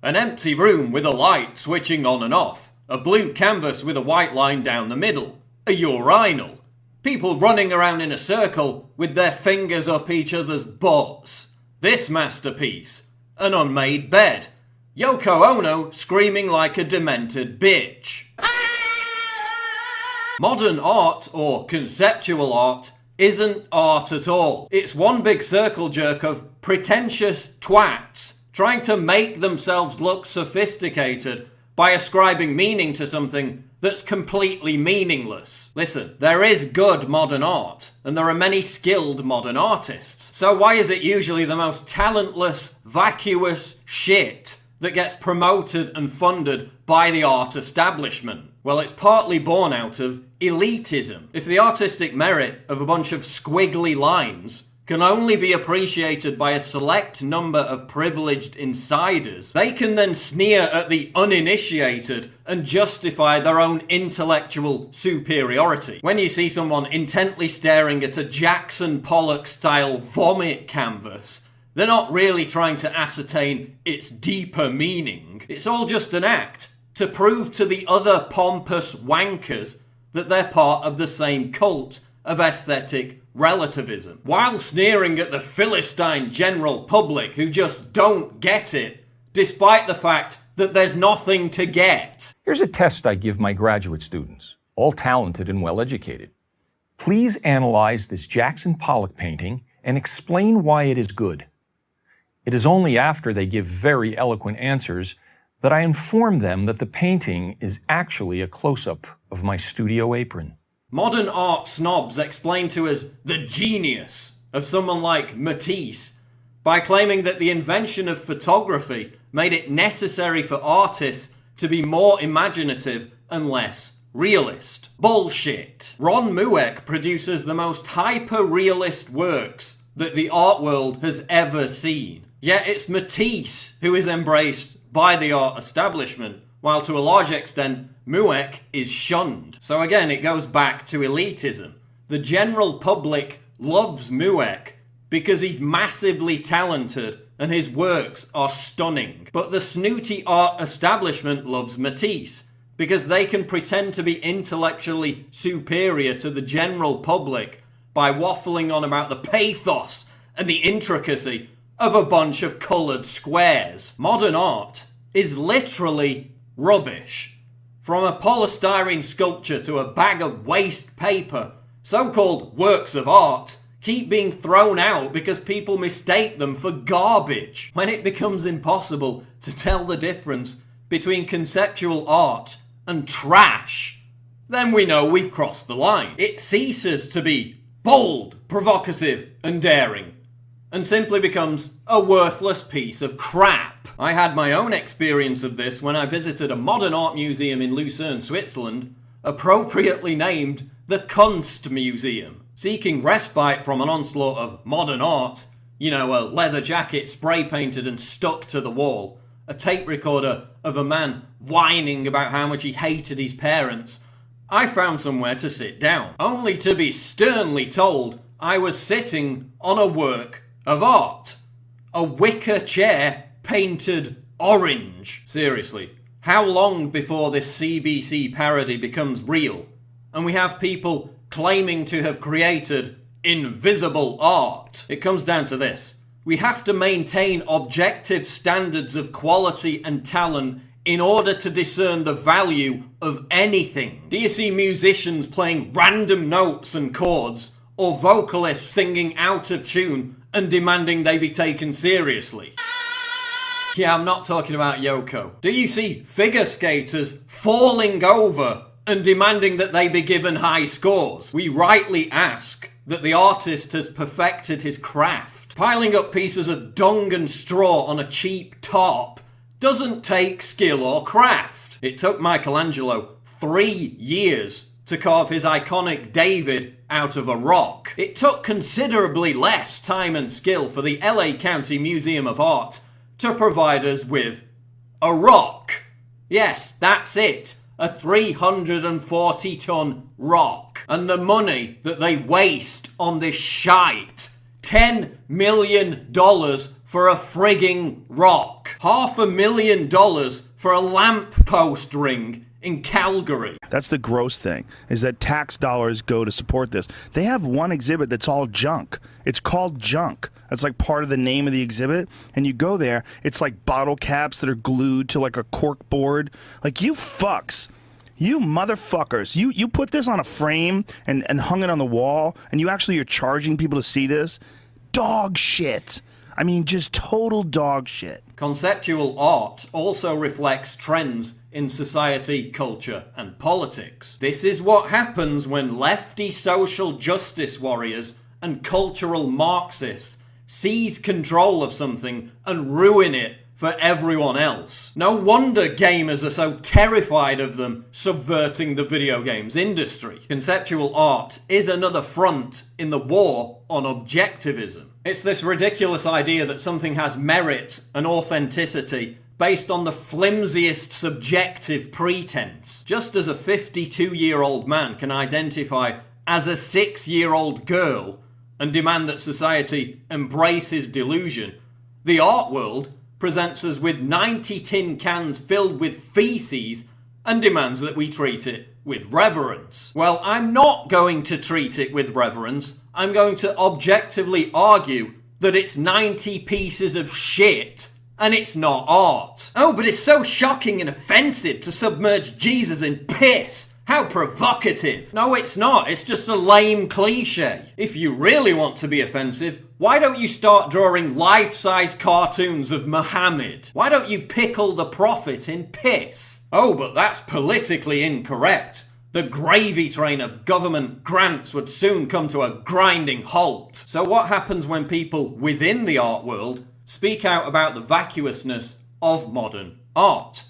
An empty room with a light switching on and off. A blue canvas with a white line down the middle. A urinal. People running around in a circle with their fingers up each other's butts. This masterpiece. An unmade bed. Yoko Ono screaming like a demented bitch. Modern art, or conceptual art, isn't art at all. It's one big circle jerk of pretentious twats trying to make themselves look sophisticated by ascribing meaning to something that's completely meaningless. Listen, there is good modern art, and there are many skilled modern artists. So why is it usually the most talentless, vacuous shit that gets promoted and funded by the art establishment? Well, it's partly born out of elitism. If the artistic merit of a bunch of squiggly lines can only be appreciated by a select number of privileged insiders, they can then sneer at the uninitiated and justify their own intellectual superiority. When you see someone intently staring at a Jackson Pollock-style vomit canvas, they're not really trying to ascertain its deeper meaning. It's all just an act to prove to the other pompous wankers that they're part of the same cult of aesthetic relativism, while sneering at the Philistine general public who just don't get it, despite the fact that there's nothing to get. Here's a test I give my graduate students, all talented and well-educated. Please analyze this Jackson Pollock painting and explain why it is good. It is only after they give very eloquent answers that I inform them that the painting is actually a close-up of my studio apron. Modern art snobs explain to us the genius of someone like Matisse by claiming that the invention of photography made it necessary for artists to be more imaginative and less realist. Bullshit. Ron Mueck produces the most hyper-realist works that the art world has ever seen. Yet it's Matisse who is embraced by the art establishment, while to a large extent, Mueck is shunned. So again, it goes back to elitism. The general public loves Mueck because he's massively talented and his works are stunning. But the snooty art establishment loves Matisse because they can pretend to be intellectually superior to the general public by waffling on about the pathos and the intricacy of a bunch of coloured squares. Modern art is literally rubbish. From a polystyrene sculpture to a bag of waste paper, so-called works of art keep being thrown out because people mistake them for garbage. When it becomes impossible to tell the difference between conceptual art and trash, then we know we've crossed the line. It ceases to be bold, provocative, and daring, and simply becomes a worthless piece of crap. I had my own experience of this when I visited a modern art museum in Lucerne, Switzerland, appropriately named the Kunstmuseum. Seeking respite from an onslaught of modern art, you know, a leather jacket spray painted and stuck to the wall, a tape recorder of a man whining about how much he hated his parents, I found somewhere to sit down, only to be sternly told I was sitting on a work of art. A wicker chair painted orange. Seriously, how long before this CBC parody becomes real and we have people claiming to have created invisible art? It comes down to this. We have to maintain objective standards of quality and talent in order to discern the value of anything. Do you see musicians playing random notes and chords, or vocalists singing out of tune and demanding they be taken seriously? Yeah, I'm not talking about Yoko. Do you see figure skaters falling over and demanding that they be given high scores? We rightly ask that the artist has perfected his craft. Piling up pieces of dung and straw on a cheap top doesn't take skill or craft. It took Michelangelo 3 years to carve his iconic David out of a rock. It took considerably less time and skill for the LA County Museum of Art to provide us with a rock. Yes, that's it. A 340-ton rock. And the money that they waste on this shite $10 million for a frigging rock. $500,000 for a lamppost ring in Calgary. That's the gross thing, is that tax dollars go to support this. They have one exhibit that's all junk. It's called junk. That's like part of the name of the exhibit. And you go there, it's like bottle caps that are glued to like a cork board. Like, you fucks. You motherfuckers. You put this on a frame and hung it on the wall, and you actually are charging people to see this? Dog shit. I mean, just total dog shit. Conceptual art also reflects trends in society, culture, and politics. This is what happens when lefty social justice warriors and cultural Marxists seize control of something and ruin it for everyone else. No wonder gamers are so terrified of them subverting the video games industry. Conceptual art is another front in the war on objectivism. It's this ridiculous idea that something has merit and authenticity based on the flimsiest subjective pretense. Just as a 52-year-old man can identify as a 6-year-old girl and demand that society embrace his delusion, the art world presents us with 90 tin cans filled with feces and demands that we treat it with reverence. Well, I'm not going to treat it with reverence. I'm going to objectively argue that it's 90 pieces of shit and it's not art. Oh, but it's so shocking and offensive to submerge Jesus in piss. How provocative. No, it's not. It's just a lame cliche. If you really want to be offensive, why don't you start drawing life-size cartoons of Muhammad? Why don't you pickle the prophet in piss? Oh, but that's politically incorrect. The gravy train of government grants would soon come to a grinding halt. So what happens when people within the art world speak out about the vacuousness of modern art?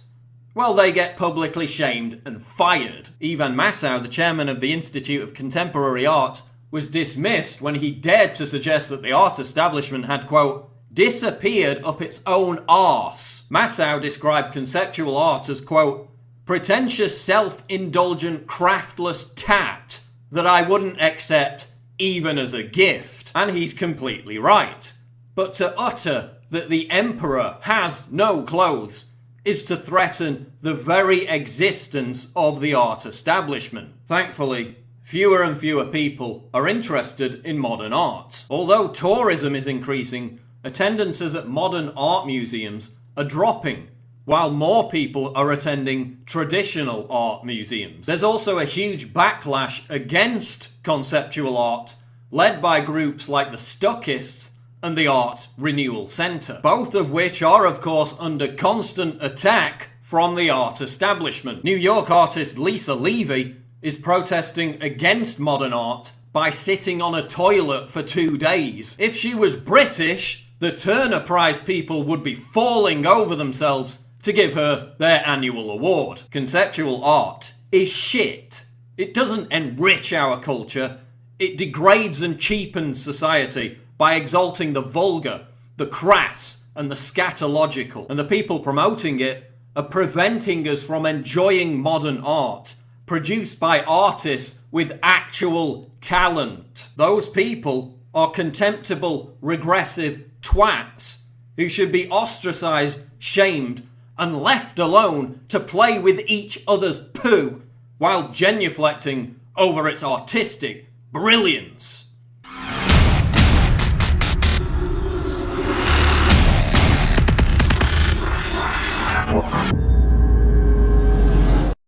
Well, they get publicly shamed and fired. Ivan Massow, the chairman of the Institute of Contemporary Art, was dismissed when he dared to suggest that the art establishment had, quote, disappeared up its own arse. Massow described conceptual art as, quote, pretentious, self-indulgent, craftless tat that I wouldn't accept even as a gift. And he's completely right. But to utter that the emperor has no clothes is to threaten the very existence of the art establishment. Thankfully, fewer and fewer people are interested in modern art. Although tourism is increasing, attendances at modern art museums are dropping, while more people are attending traditional art museums. There's also a huge backlash against conceptual art, led by groups like the Stuckists and the Art Renewal Centre, both of which are, of course, under constant attack from the art establishment. New York artist Lisa Levy is protesting against modern art by sitting on a toilet for 2 days. If she was British, the Turner Prize people would be falling over themselves to give her their annual award. Conceptual art is shit. It doesn't enrich our culture. It degrades and cheapens society by exalting the vulgar, the crass, and the scatological. And the people promoting it are preventing us from enjoying modern art, produced by artists with actual talent. Those people are contemptible, regressive twats who should be ostracized, shamed, and left alone to play with each other's poo while genuflecting over its artistic brilliance. What?